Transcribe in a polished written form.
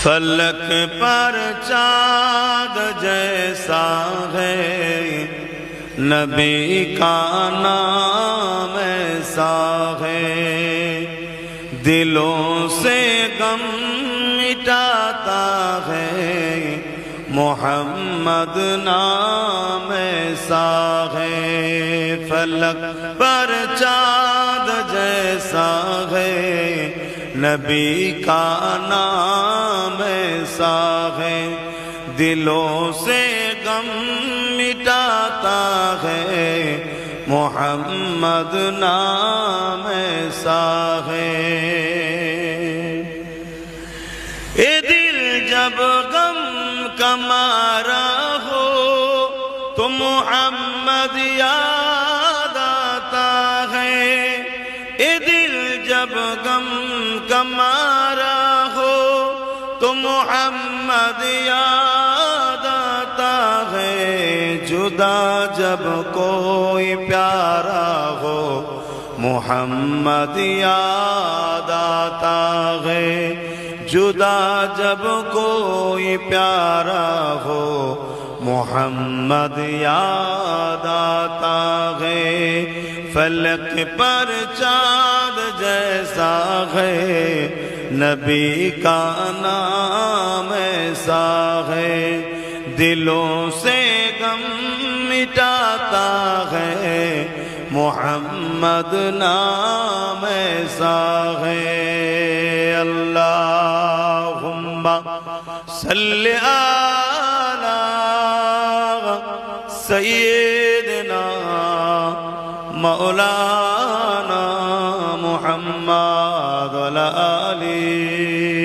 فلک پر چاند جیسا ہے نبی کا نام ایسا ہے، دلوں سے غم مٹاتا ہے محمد نام ایسا ہے۔ فلک پر چاند جیسا ہے نبی کا نام ایسا ہے، دلوں سے غم مٹاتا ہے محمد نام ایسا ہے۔ اے دل جب غم کا مارا ہو تو محمد یاد آتا ہے، اے دل جب غم کا مارا ہو تو محمد یاد آتا ہے، جدا جب کوئی پیارا ہو محمد یاد آتا ہے، جدا جب کوئی پیارا ہو محمد یاد آتا ہے۔ فلک پر چاند جیسا ہے نبی کا نام ایسا ہے، دلوں سے غم مٹاتا ہے محمد نام ایسا ہے۔ اللہم صلی علی سیدنا مولانا محمد وعلی آلہ